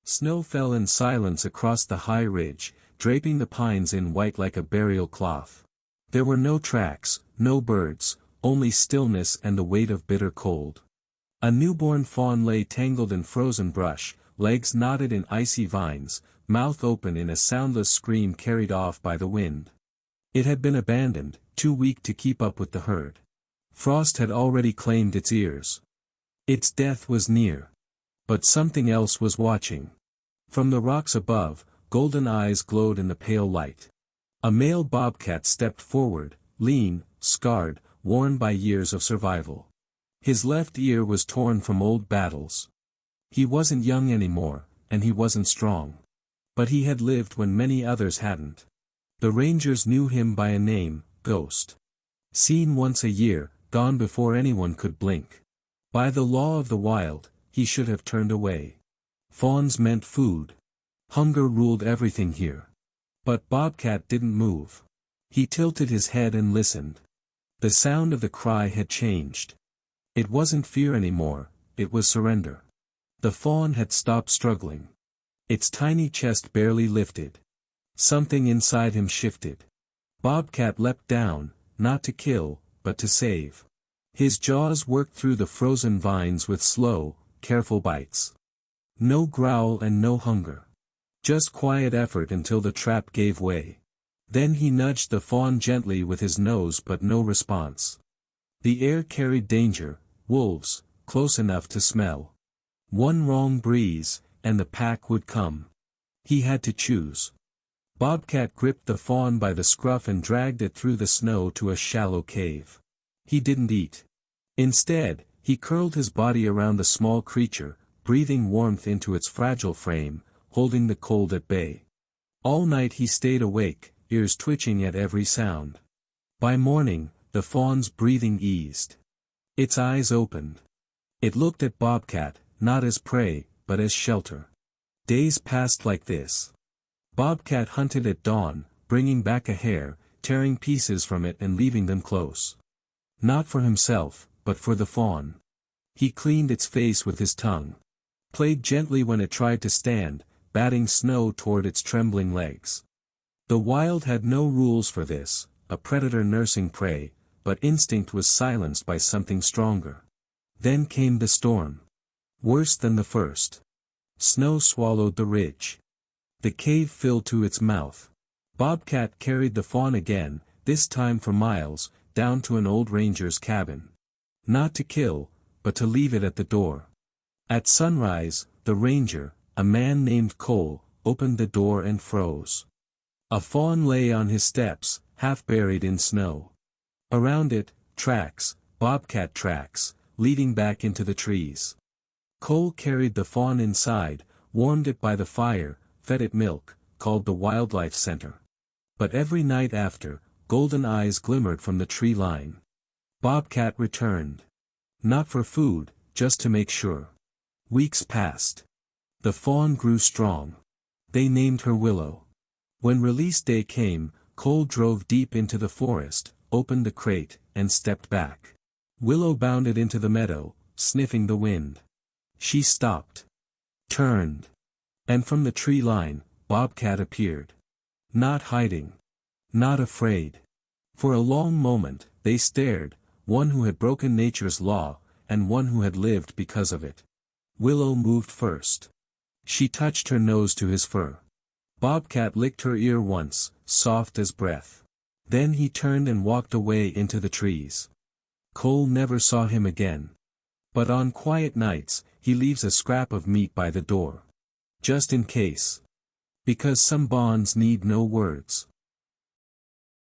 Snow fell in silence across the high ridge, draping the pines in white like a burial cloth. There were no tracks, no birds, only stillness and the weight of bitter cold. A newborn fawn lay tangled in frozen brush, legs knotted in icy vines, mouth open in a soundless scream carried off by the wind. It had been abandoned, too weak to keep up with the herd. Frost had already claimed its ears. Its death was near. But something else was watching. From the rocks above, golden eyes glowed in the pale light. A male bobcat stepped forward, lean, scarred, worn by years of survival. His left ear was torn from old battles. He wasn't young anymore, and he wasn't strong. But he had lived when many others hadn't. The rangers knew him by a name, Ghost. Seen once a year, gone before anyone could blink. By the law of the wild, he should have turned away. Fawns meant food. Hunger ruled everything here. But Bobcat didn't move. He tilted his head and listened. The sound of the cry had changed. It wasn't fear anymore, it was surrender. The fawn had stopped struggling. Its tiny chest barely lifted. Something inside him shifted. Bobcat leapt down, not to kill, but to save. His jaws worked through the frozen vines with slow, careful bites. No growl and no hunger. Just quiet effort until the trap gave way. Then he nudged the fawn gently with his nose, but no response. The air carried danger, wolves, close enough to smell. One wrong breeze, and the pack would come. He had to choose. Bobcat gripped the fawn by the scruff and dragged it through the snow to a shallow cave. He didn't eat. Instead, he curled his body around the small creature, breathing warmth into its fragile frame, holding the cold at bay. All night he stayed awake, ears twitching at every sound. By morning, the fawn's breathing eased. Its eyes opened. It looked at Bobcat, not as prey, but as shelter. Days passed like this. Bobcat hunted at dawn, bringing back a hare, tearing pieces from it and leaving them close. Not for himself, but for the fawn. He cleaned its face with his tongue. Played gently when it tried to stand, batting snow toward its trembling legs. The wild had no rules for this, a predator nursing prey, but instinct was silenced by something stronger. Then came the storm. Worse than the first. Snow swallowed the ridge. The cave filled to its mouth. Bobcat carried the fawn again, this time for miles, down to an old ranger's cabin. Not to kill, but to leave it at the door. At sunrise, the ranger, a man named Cole, opened the door and froze. A fawn lay on his steps, half buried in snow. Around it, tracks, bobcat tracks, leading back into the trees. Cole carried the fawn inside, warmed it by the fire, fed it milk, called the wildlife center. But every night after, golden eyes glimmered from the tree line. Bobcat returned. Not for food, just to make sure. Weeks passed. The fawn grew strong. They named her Willow. When release day came, Cole drove deep into the forest, opened the crate, and stepped back. Willow bounded into the meadow, sniffing the wind. She stopped. Turned. And from the tree line, Bobcat appeared. Not hiding. Not afraid. For a long moment, they stared, one who had broken nature's law, and one who had lived because of it. Willow moved first. She touched her nose to his fur. Bobcat licked her ear once, soft as breath. Then he turned and walked away into the trees. Cole never saw him again. But on quiet nights, he leaves a scrap of meat by the door. Just in case. Because some bonds need no words.